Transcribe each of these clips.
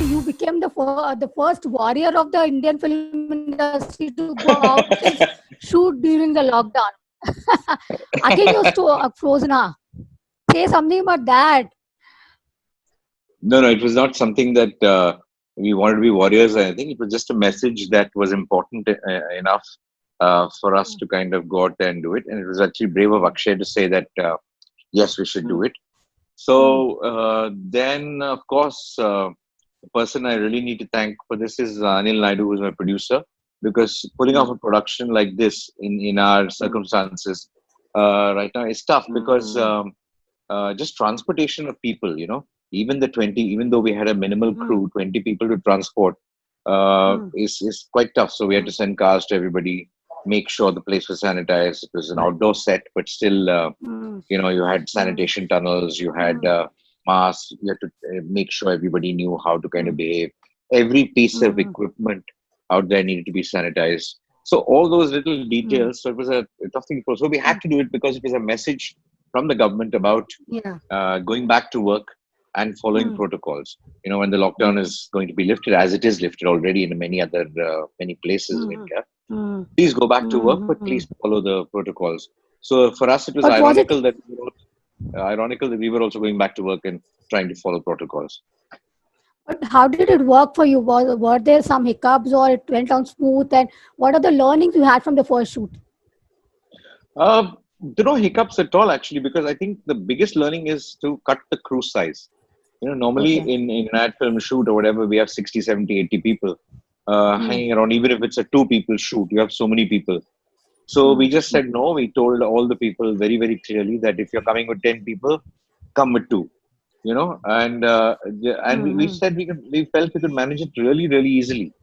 You became the first warrior of the Indian film industry to go out and shoot during the lockdown. Again, you're frozen. Huh? Say something about that. No, no, it was not something that we wanted to be warriors or anything. It was just a message that was important enough for us to kind of go out there and do it. And it was actually brave of Akshay to say that, yes, we should do it. Hmm. So then, of course, the person I really need to thank for this is Anil Naidu, who's my producer, because pulling off a production like this in our circumstances right now is tough because just transportation of people, even the 20, even though we had a minimal Hmm. crew, 20 people to transport Hmm. is quite tough. So we had to send cars to everybody, make sure the place was sanitized. It was an outdoor set, but still, Hmm. you had Hmm. sanitation tunnels, you had Hmm. masks, you had to make sure everybody knew how to kind of behave. Every piece of Hmm. equipment out there needed to be sanitized. So all those little Hmm. details. So it was a tough thing. So we had to do it because it was a message from the government about Yeah. going back to work and following Hmm. protocols. When the lockdown Hmm. is going to be lifted, as it is lifted already in many places of Hmm. India, Hmm. please go back to work, but Hmm. please follow the protocols. So for us, it was But was it? ironical that we were also going back to work and trying to follow protocols. But how did it work for you? Were there some hiccups, or it went down smooth? And what are the learnings you had from the first shoot? There are no hiccups at all, actually, because I think the biggest learning is to cut the crew size. Normally Okay. in an ad film shoot or whatever, we have 60, 70, 80 people Hmm. hanging around. Even if it's a two people shoot, you have so many people. So Hmm. we just said no. We told all the people very, very clearly that if you're coming with 10 people, come with two. And we Hmm. said we felt we could manage it really, really easily.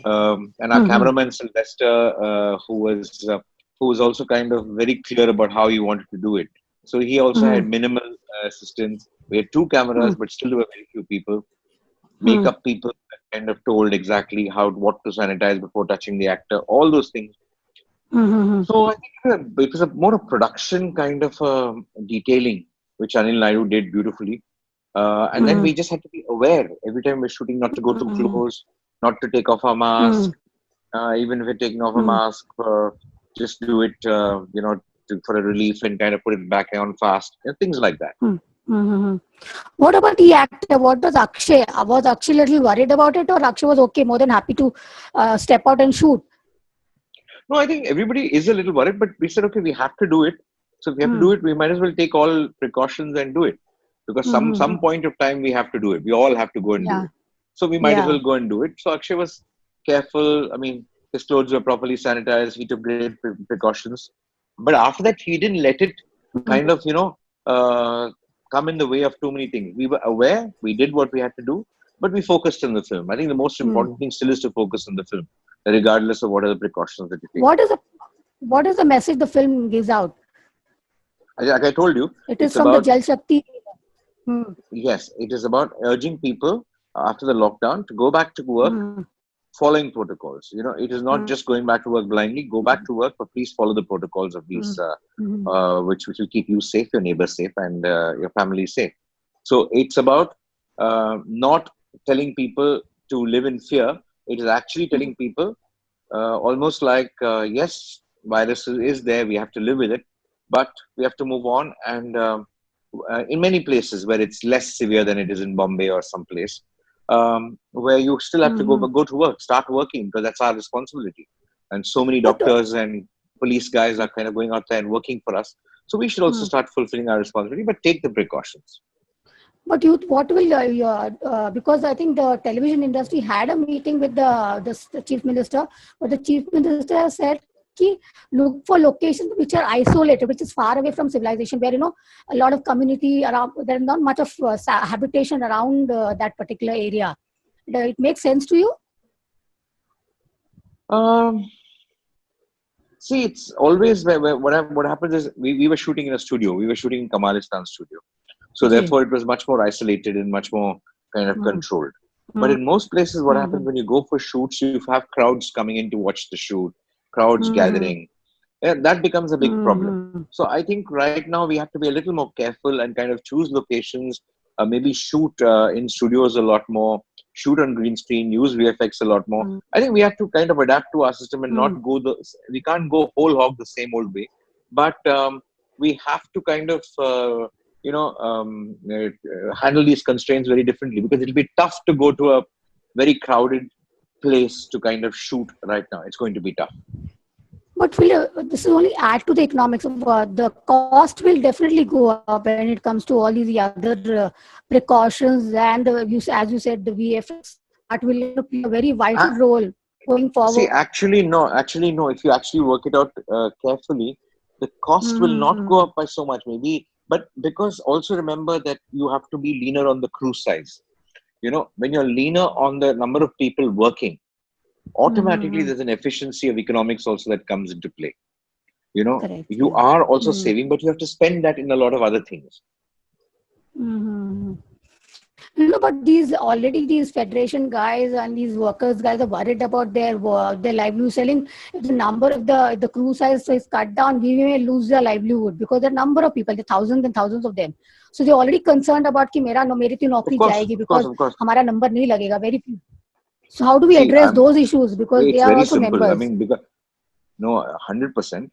And our Hmm. cameraman Sylvester, who was also kind of very clear about how he wanted to do it. So he also Hmm. had minimal assistance. We had two cameras, Hmm. but still there were very few people. Hmm. Makeup people kind of told exactly what to sanitize before touching the actor. All those things. Hmm. Hmm. So I think it was a more a production kind of detailing, which Anil Naidu did beautifully. And then Hmm. we just had to be aware every time we're shooting not to go too Hmm. close, not to take off our mask. Hmm. Even if we're taking off a Hmm. mask, just do it, for a relief and kind of put it back on fast. Things like that. Hmm. Hmm. What about the actor? What was Akshay? Was Akshay a little worried about it, or Akshay was okay, more than happy to step out and shoot? No, I think everybody is a little worried, but we said, okay, we have to do it. So if we have to Hmm. do it, we might as well take all precautions and do it, because some Hmm. point of time we have to do it. We all have to go and do Yeah. it. So we might as Yeah. well go and do it. So Akshay was careful. I mean, his clothes were properly sanitized. He took great precautions. But after that, he didn't let it kind of, uh, come in the way of too many things. We were aware. We did what we had to do, but we focused on the film. I think the most Hmm. important thing still is to focus on the film, regardless of what are the precautions that you take. What is the what is the message the film gives out? Like I told you, It is it's from the about, Jal Shakti. Hmm. yes, it is about urging people after the lockdown to go back to work Hmm. following protocols. It is not Hmm. just going back to work blindly. Go back to work, but please follow the protocols of Hmm. these, Hmm. which will keep you safe, your neighbors safe, and your family safe. So it's about not telling people to live in fear. It is actually telling people almost like, yes, virus is there. We have to live with it, but we have to move on. And in many places where it's less severe than it is in Bombay or someplace, where you still have to Hmm. go to work, start working, because that's our responsibility. And so many But doctors and police guys are kind of going out there and working for us. So we should also hmm. start fulfilling our responsibility, but take the precautions. But you, what will because I think the television industry had a meeting with the chief minister, but the chief minister said, "Ki look for locations which are isolated, which is far away from civilization, where a lot of community around. There is not much of habitation around that particular area." It makes sense to you? Um, See, it's always what happens is we were shooting in a studio. We were shooting in Kamalistan studio. So Ji. therefore, it was much more isolated and much more kind of Hmm. controlled. But Hmm. in most places, what Hmm. happens when you go for shoots, you have crowds coming in to watch the shoot. crowds Mm-hmm. gathering. Yeah, that becomes a big problem. Mm-hmm. So I think right now we have to be a little more careful and kind of choose locations, maybe shoot in studios a lot more, shoot on green screen, use VFX a lot more. I think we have to kind of adapt to our system and not go we can't go whole hog the same old way, but we have to kind of, handle these constraints very differently, because it'll be tough to go to a very crowded place to kind of shoot right now. It's going to be tough. But will this will only add to the economics of the cost will definitely go up when it comes to all these other precautions and as you said, the VFX part will play a very vital role going See, forward. actually, no. If you actually work it out carefully, the cost will not go Mm-hmm. up by so much, maybe. But because also remember that you have to be leaner on the crew size. When you're leaner on the number of people working, automatically Mm-hmm. there's an efficiency of economics also that comes into play. Correct. You Yeah. are also Mm-hmm. saving, but you have to spend that in a lot of other things. Mm-hmm. But these federation guys and these workers guys are worried about their livelihood. Selling if the number of the crew size is cut down, we may lose their livelihood because the number of people, the thousands and thousands of them. So they're already concerned about कि मेरी तो Of नौकरी course, जाएगी of course, because of course. हमारा number नहीं लगेगा. Very few. So how do we See, address those issues because they it's are very also simple. I members? mean, because no, 100%.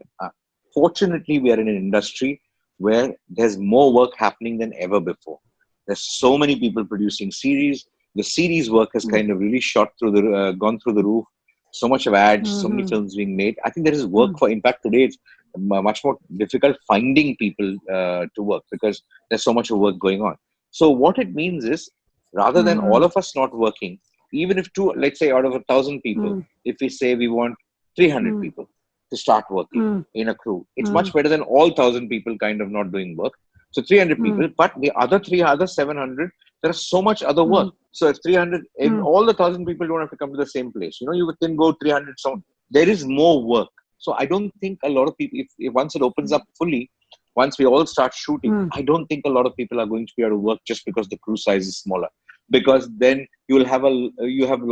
Fortunately, we are in an industry where there's more work happening than ever before. There's so many people producing series. The series work has kind of really gone through the roof. So much of ads, so many Mm-hmm. films being made. I think there is work for. In fact, today it's much more difficult finding people to work because there's so much of work going on. So what it means is, rather than all Mm-hmm. of us not working, even if let's say out of 1,000 people, if we say we want 300 Mm-hmm. people to start working Mm-hmm. in a crew. It's Mm-hmm. much better than all 1,000 people kind of not doing work. So 300 Mm-hmm. people, but the other 700, there is so much other work. Mm-hmm. So if 300, if Mm-hmm. all the 1,000 people don't have to come to the same place, you can go 300. So there is more work. So I don't think a lot of people, if once it opens up fully, once we all start shooting, I don't think a lot of people are going to be able to work just because the crew size is smaller. Because then you have a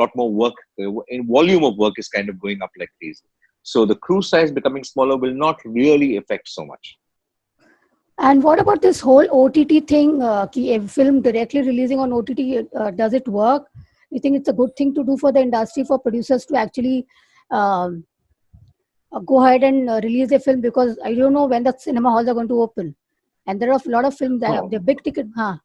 lot more work. In volume of work is kind of going up like crazy. So the crew size becoming smaller will not really affect so much. And what about this whole OTT thing? Ki a film directly releasing on OTT, does it work? You think it's a good thing to do for the industry, for producers to actually um, go ahead and release a film because I don't know when the cinema halls are going to open. And there are a lot of films that have No, the big ticket. Huh,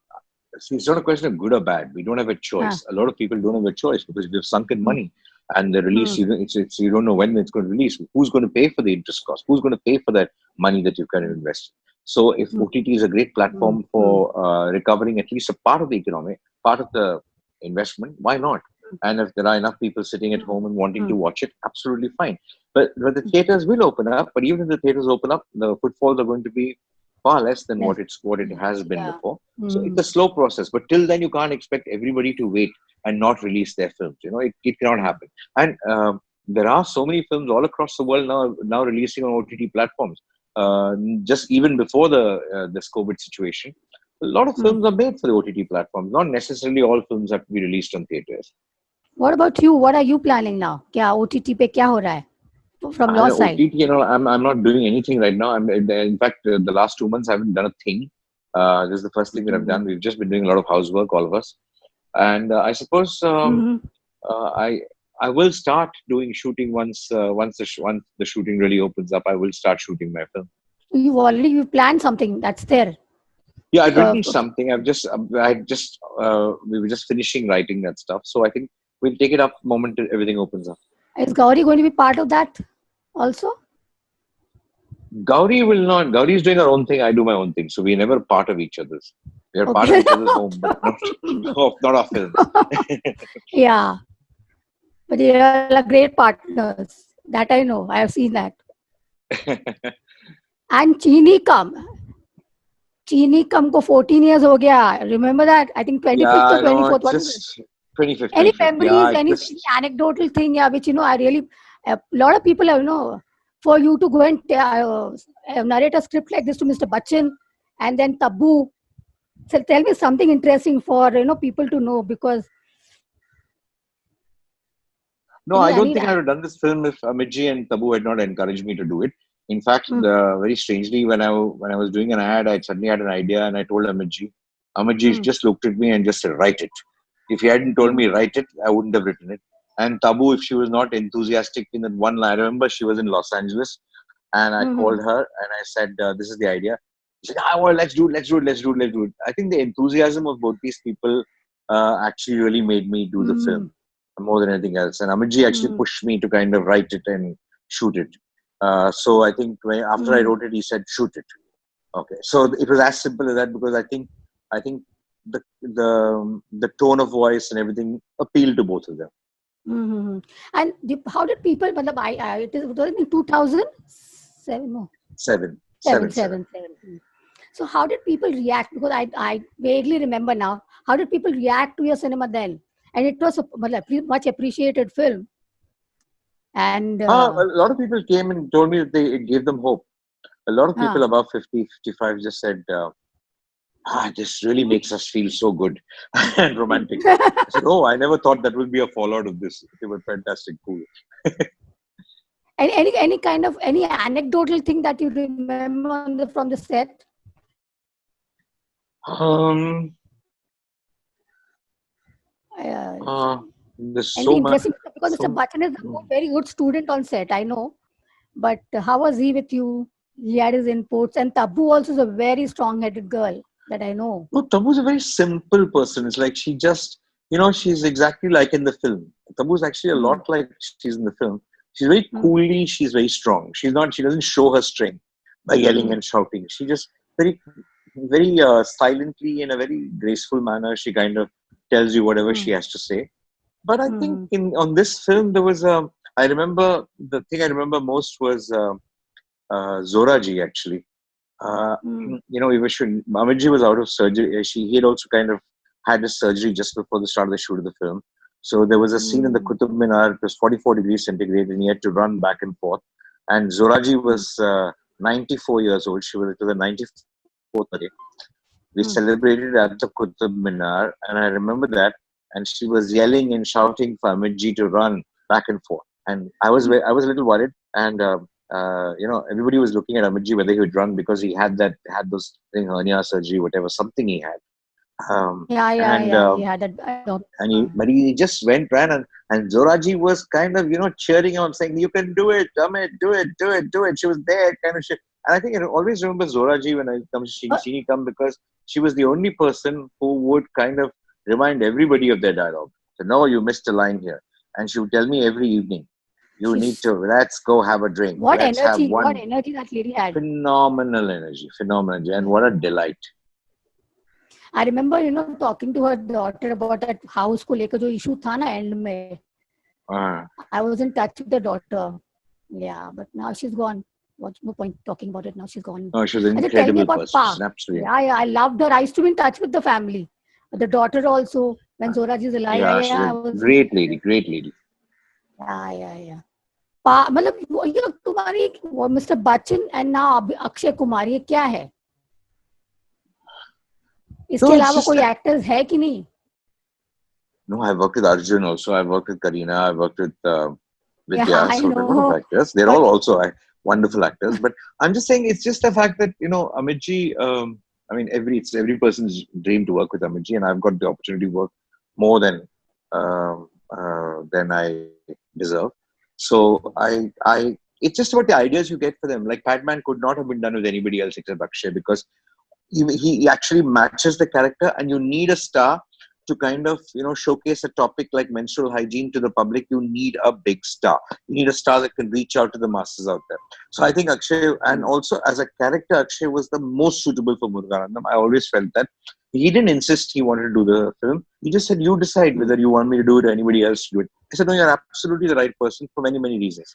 see, it's not a question of good or bad. We don't have a huh, choice. A lot of people don't have a choice because they've sunk in hmm, money, and the release, hmm, you don't know when it's going to release. Who's going to pay for the interest cost? Who's going to pay for that money that you've kind of invested? So if hmm, OTT is a great hmm, platform hmm, for recovering at least a part of the economy, part of the investment, why not? And if there are enough people sitting at home and wanting hmm, to watch it, absolutely fine. But the theaters will open up. But even if the theaters open up, the footfalls are going to be far less than yes, what it has been yeah. before. So it's Hmm, a slow process, but till then you can't expect everybody to wait and not release their films. It cannot happen. And there are so many films all across the world now releasing on OTT platforms. Just even before this COVID situation, a lot of hmm. films are made for the OTT platforms. Not necessarily all films have to be released on theaters. What about you? What are you planning now? क्या OTT पे क्या हो रहा है from And your side? OTT, I'm not doing anything right now. In fact, the last 2 months I haven't done a thing. This is the first thing that I've done. Mm-hmm. We've just been doing a lot of housework, all of us. And I suppose Mm-hmm. uh, I I will start doing shooting once the shooting really opens up. I will start shooting my film. You planned something that's there. Yeah, I've Uh, written something. We were just finishing writing that stuff. So I think we'll take it up the moment everything opens up. is Gauri going to be part of that also? Gauri will not. Gauri is doing her own thing. I do my own thing. So we're never part of each other's. We are part of Okay. each other's home, but not our films. Yeah, but they are like great partners. That I know. I have seen that. And Chini Kam को 14 years हो गया. Remember that? I think 25th Yeah, or I know. 24th. It's What is it? just 25th, Any 25th. memories? Yeah, Any anecdotal thing? Yeah, which I really a lot of people have for you to go and narrate a script like this to Mr. Bachchan and then Tabu. So tell me something interesting for people to know because No, Any I don't any think I would have done this film if Amitji and Tabu had not encouraged me to do it. In fact, mm, very strangely, when I was doing an ad, I suddenly had an idea and I told Amitji. Amitji mm, just looked at me and just said, "Write it." If he hadn't told me mm, write it, I wouldn't have written it. And Tabu, if she was not enthusiastic in that one line, I remember she was in Los Angeles, and I called mm, her and I said, "This is the idea." She said, "Ah, well, let's do it, let's do it, let's do it, let's do it." I think the enthusiasm of both these people actually really made me do the mm, film more than anything else. And Amitji actually mm, pushed me to kind of write it and shoot it. So I think after I mm, wrote it, he said, "Shoot it." Okay, so it was as simple as that because I think the tone of voice and everything appealed to both of them. mm. And how did people? Matlab, it was in 2007. No, Seven, seven, seven, seven. seven, seven. So how did people react? Because I vaguely remember now. How did people react to your cinema then? And it was a much appreciated film. And A lot of people came and told me that it gave them hope. A lot of people uh, above 50, 55 just said, this really makes us feel so good and romantic. I said, oh, I never thought that would be a fallout of this. They were fantastic, cool. any kind of any anecdotal thing that you remember from the set? Um, Uh, uh, there's Anything so much. interesting? Because Mr. So, Bachchan is a very good student on set, I know. But how was he with you? He had his inputs, and Tabu also is a very strong-headed girl that I know. no, Tabu's a very simple person. It's like she just, she's exactly like in the film. Tabu's actually a Mm, lot like she's in the film. She's very mm, coolly, she's very strong. She doesn't show her strength by yelling mm, and shouting. She just very, very silently, in a very graceful manner, she kind of tells you whatever she mm, has to say. But I think mm, on this film, there was I remember, the thing I remember most was Zora ji actually. Uh, mm, Amitji was out of surgery. He had also kind of had his surgery just before the start of the shoot of the film. So there was a scene in the mm, Qutub Minar. It was 44 degrees centigrade, and he had to run back and forth. And Zoraji mm, was 94 years old. It was the 94th day. We mm. celebrated at the Qutub Minar, and I remember that. And she was yelling and shouting for Amitji to run back and forth. And I was a little worried. And everybody was looking at Amitji whether he would run because he had those hernia surgery, whatever, something he had. Um, Yeah, yeah, and yeah. He had a but he just ran, and Zoraji was kind of cheering him, saying, "You can do it, Amit, do it, do it, do it." She was there, kind of shit. And I think I always remember Zoraji when I come to Sheeni come because she was the only person who would kind of remind everybody of their dialogue. So, no, you missed a line here, and she would tell me every evening, "You need she's to let's go have a drink. Let's have what one." energy that lady had. Phenomenal energy, and what a delight. I remember, talking to her daughter about that house को लेकर जो issue था ना end में. Uh, I was in touch with the daughter. Yeah, but now she's gone. What's no point talking about it now? She's gone. no, she was an I said, tell me incredible about person. Pa. She's absolutely. Yeah, I loved her. I used to be in touch with the family. The daughter also. When Zoraji is alive, Yeah, she's I a was. great lady, great lady. Yeah. Pa, मतलब ये तुम्हारी Mr. Bachchan and now Akshay Kumar ये क्या है? इसके No, it's अलावा just कोई that. actors है कि नहीं? No, I've worked with Arjun also. I've worked with Kareena. I've worked with Yeah, Vidya. I So there are a lot of know. actors. They're But all also wonderful actors. But I'm just saying, it's just the fact that Amitji. I mean, it's every person's dream to work with Amitji, and I've got the opportunity to work more than I deserve. So it's just about the ideas you get for them. Like Padman could not have been done with anybody else except Akshay because he actually matches the character, and you need a star to kind of showcase a topic like menstrual hygiene to the public. You need a big star. You need a star that can reach out to the masses out there. So I think Akshay, and also as a character, Akshay was the most suitable for Muruganandam. I always felt that. He didn't insist he wanted to do the film. He just said, "You decide whether you want me to do it or anybody else to do it." I said, "No, you're absolutely the right person for many, many reasons."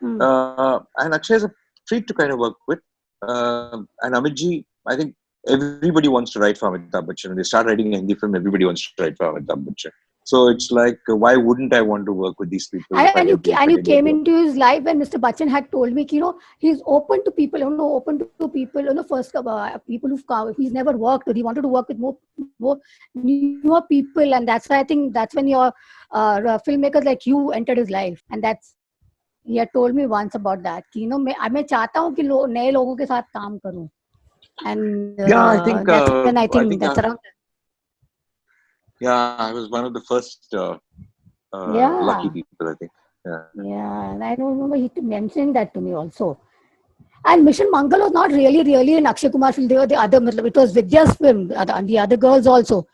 And Akshay is a treat to kind of work with. And Amitji, I think everybody wants to write for Amitabh Bachchan. When they start writing a Hindi film, everybody wants to write for Amitabh Bachchan. So it's like, why wouldn't I want to work with these people if I And get you if and I you get came work? into his life when Mr. Bachchan had told me, he's open to people, open to people, first people who've come. He's never worked with. He wanted to work with more newer people, and that's why I think that's when your filmmakers like you entered his life, and that's he had told me once about that. मैं चाहता हूँ कि नए लोगों के साथ काम करूँ, and Yeah, that's when I think I that's around. yeah, I was one of the first lucky Yeah, people, I think. Yeah. yeah, and I don't remember he mentioned that to me also. And Mission Mangal was not really an Akshay Kumar film. They were the other, it was Vidya's film, and the other girls also.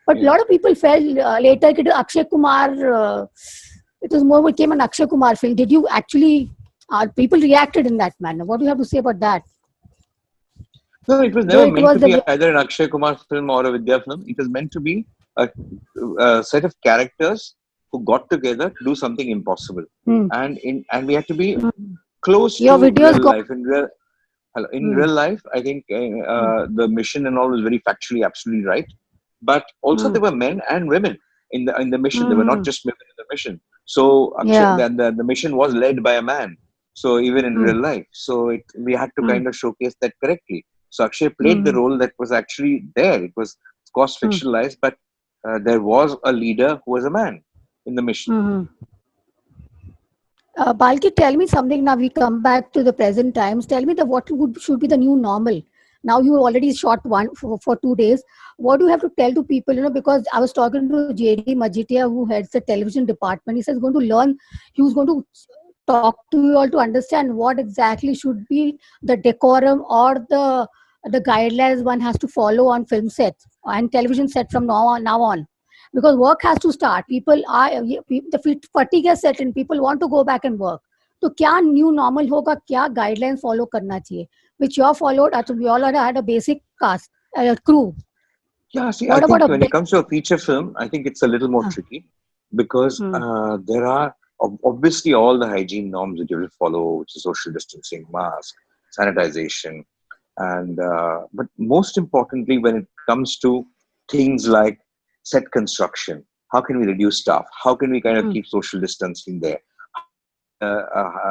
But a Yeah. lot of people felt later it was Akshay Kumar. It was more became an Akshay Kumar film. Did you actually? People reacted in that manner. What do you have to say about that? No, it was Though never it meant was to the be way. either an Akshay Kumar film or a Vidya film. It was meant to be a, a set of characters who got together to do something impossible, Hmm. and we had to be Hmm. close Your to videos real got. life. In Hmm. real life, I think Hmm. the mission and all was very factually absolutely right. But also Hmm. there were men and women in the mission. There were not Hmm. just women in the mission. So Akshay, Yeah. the mission was led by a man. So even in Hmm. real life, we had to Hmm. kind of showcase that correctly. So Akshay played the Hmm. role that was actually there. It was, of course, Hmm. fictionalized, but there was a leader who was a man in the mission. Hmm. Balki, tell me something now. We come back to the present times. Tell me should be the new normal. Now you already shot one for 2 days. What do you have to tell to people? Because I was talking to JD Majitia, who heads the television department. He says going to learn. He was going to talk to you all to understand what exactly should be the decorum or the guidelines one has to follow on film sets and television set from now on, because work has to start. People are the fatigue has set in. People want to go back and work. तो क्या new normal होगा, क्या guideline follow करना चाहिए, which you all followed? We all had a basic cast, crew. Yeah, see, I What about think a when it big? comes to a feature film, I think it's a little more Uh, tricky because hmm, there are obviously all the hygiene norms that you will follow, which is social distancing, mask, sanitization, and but most importantly, when it comes to things like set construction, how can we reduce staff? How can we kind of hmm, keep social distancing there?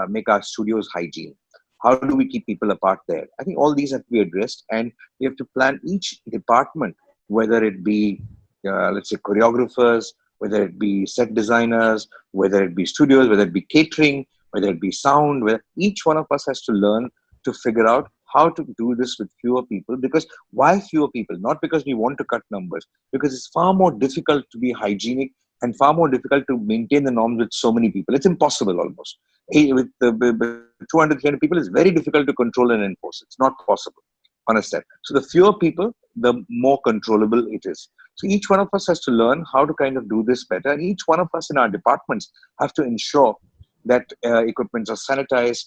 Make our studios hygiene? How do we keep people apart there? I think all these have to be addressed, and we have to plan each department, whether it be, let's say, choreographers, whether it be set designers, whether it be studios, whether it be catering, whether it be sound, where each one of us has to learn to figure out how to do this with fewer people. Because why fewer people? Not because we want to cut numbers, because it's far more difficult to be hygienic and far more difficult to maintain the norms with so many people. It's impossible almost. With 200, 300 people, it's very difficult to control and enforce. It's not possible on a set. So the fewer people, the more controllable it is. So each one of us has to learn how to kind of do this better. And each one of us in our departments have to ensure that equipments are sanitized,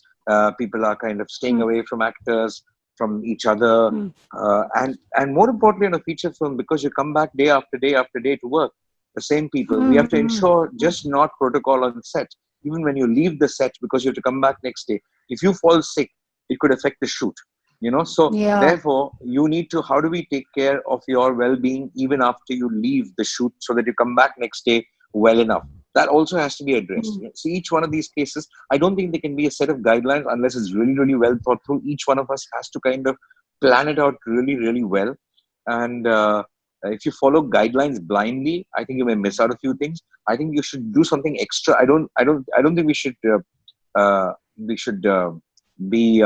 people are kind of staying hmm, away from actors, from each other, hmm, and more importantly, in a feature film, because you come back day after day after day to work, the same people, we hmm, have to ensure just not protocol on set. Even when you leave the set, because you have to come back next day, if you fall sick, it could affect the shoot. So yeah. therefore, you need to, how do we take care of your well-being even after you leave the shoot, so that you come back next day well enough? That also has to be addressed. Hmm, So each one of these cases, I don't think there can be a set of guidelines unless it's really, really well thought through. Each one of us has to kind of plan it out really, really well. And if you follow guidelines blindly, I think you may miss out a few things. I think you should do something extra. I don't think we should be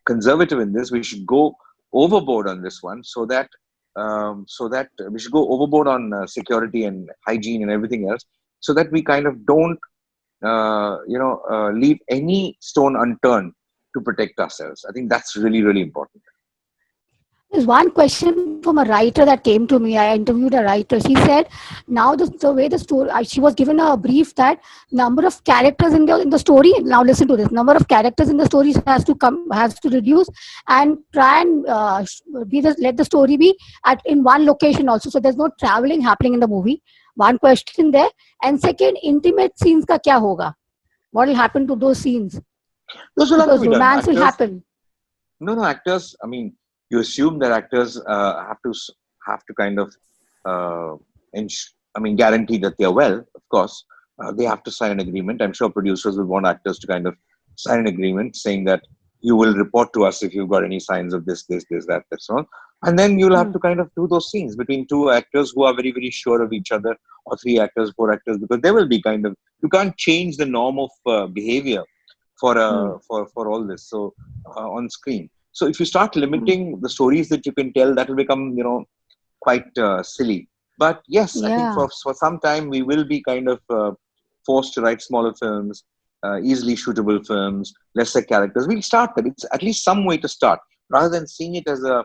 conservative in this. We should go overboard on this one, so that we should go overboard on security and hygiene and everything else, so that we kind of don't leave any stone unturned to protect ourselves. I think that's really, really important. There's one question from a writer that came to me. I interviewed a writer. She said, now the way the story, she was given a brief that number of characters in the story. Now listen to this: number of characters in the story has to reduce, and try and let the story be in one location also. So there's no traveling happening in the movie. One question there, and second, intimate scenes ka kya hoga? What will happen to those scenes? Those will have to Because be done. romance will Actors, happen. no, actors. I mean, you assume that actors have to kind of uh, guarantee that they're well, of course. They have to sign an agreement. I'm sure producers will want actors to kind of sign an agreement saying that you will report to us if you've got any signs of this, that, so on. And then you'll have Mm. to kind of do those scenes between two actors who are very, very sure of each other, or three actors, four actors, because there will be kind of, you can't change the norm of behavior Mm. for all this. So on screen. So if you start Mm. limiting the stories that you can tell, that will become, quite silly. But yes, I think Yeah. for some time we will be kind of forced to write smaller films, easily shootable films, lesser characters. We'll start them. It's at least some way to start, rather than seeing it as a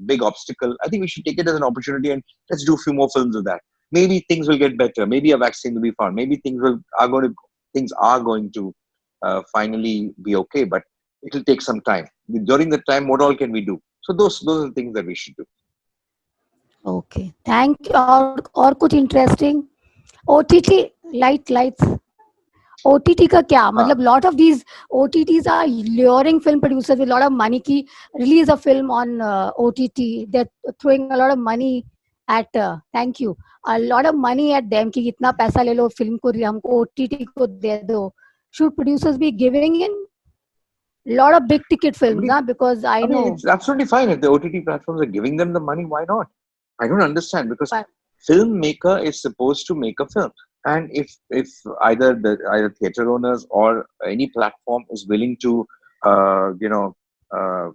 big obstacle. I think we should take it as an opportunity and let's do a few more films of that. Maybe things will get better. Maybe a vaccine will be found. Maybe things are going to finally be okay. But it'll take some time. During the time, what all can we do? So those are the things that we should do. Okay. Thank you. और कुछ interesting. OTT lights. OTT का क्या हाँ. मतलब lot of these OTTs are luring film producers with a lot of money ki release a film on OTT. They're throwing a lot of money at thank you, a lot of money at them कि इतना पैसा ले लो film को हमको OTT को दे दो. Should producers be giving in lot of big ticket films? Nobody, Because I I mean, know. it's absolutely fine if the OTT platforms are giving them the money. Why not? I don't understand, because But, filmmaker is supposed to make a film, and if either theater owners or any platform is willing to, uh, you know, uh,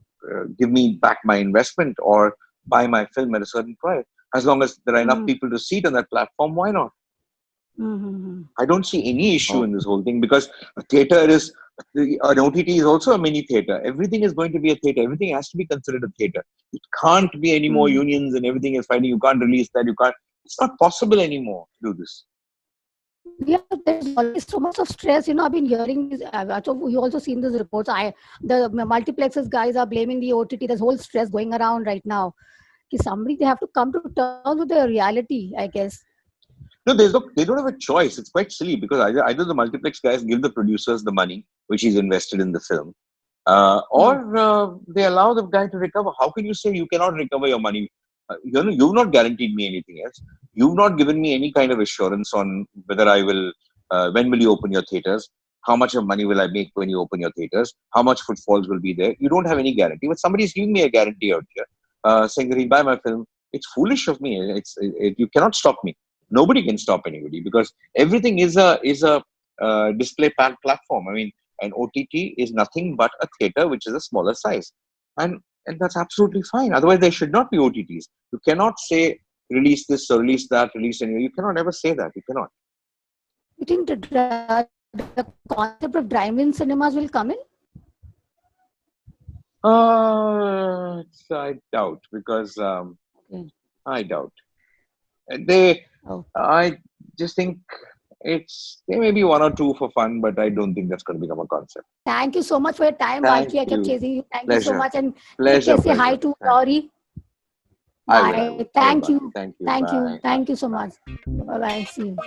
give me back my investment or buy my film at a certain price, as long as there are enough mm, people to see it on that platform, why not? mm-hmm. I don't see any issue Oh. in this whole thing, because a theater is an OTT is also a mini theater. Everything is going to be a theater. Everything has to be considered a theater. It can't be any more Mm. unions and everything is fighting. You can't release that. You can't. It's not possible anymore to do this. Yeah, there's always so much of stress. I've been hearing this. So you also seen these reports. The multiplexes guys are blaming the OTT. There's whole stress going around right now. Somebody they have to come to terms with the reality, I guess. No, they don't have a choice. It's quite silly, because either the multiplex guys give the producers the money which is invested in the film, Mm. or they allow the guy to recover. How can you say you cannot recover your money? You've not guaranteed me anything else. You've not given me any kind of assurance on whether I will. When will you open your theaters? How much of money will I make when you open your theaters? How much footfalls will be there? You don't have any guarantee. But somebody is giving me a guarantee out here, saying that he'll buy my film. It's foolish of me. You cannot stop me. Nobody can stop anybody, because everything is a display platform. I mean, an OTT is nothing but a theater which is a smaller size, and that's absolutely fine. Otherwise, there should not be OTTs. You cannot say release this or release that, release any. You cannot ever say that. You cannot. You think the concept of drive-in cinemas will come in? I doubt, because Okay. I doubt they. Oh, I just think there may be one or two for fun, but I don't think that's going to become a concept. thank you so much for your time, Thank Valki. I kept you. chasing you. Thank you so Pleasure. much, and take care. Pleasure. Say hi Pleasure. to Thank you. Laurie. I will. I Bye. will. Thank Bye. you. Thank you. Thank you. Bye. Thank you so Bye. much. Bye bye. See you.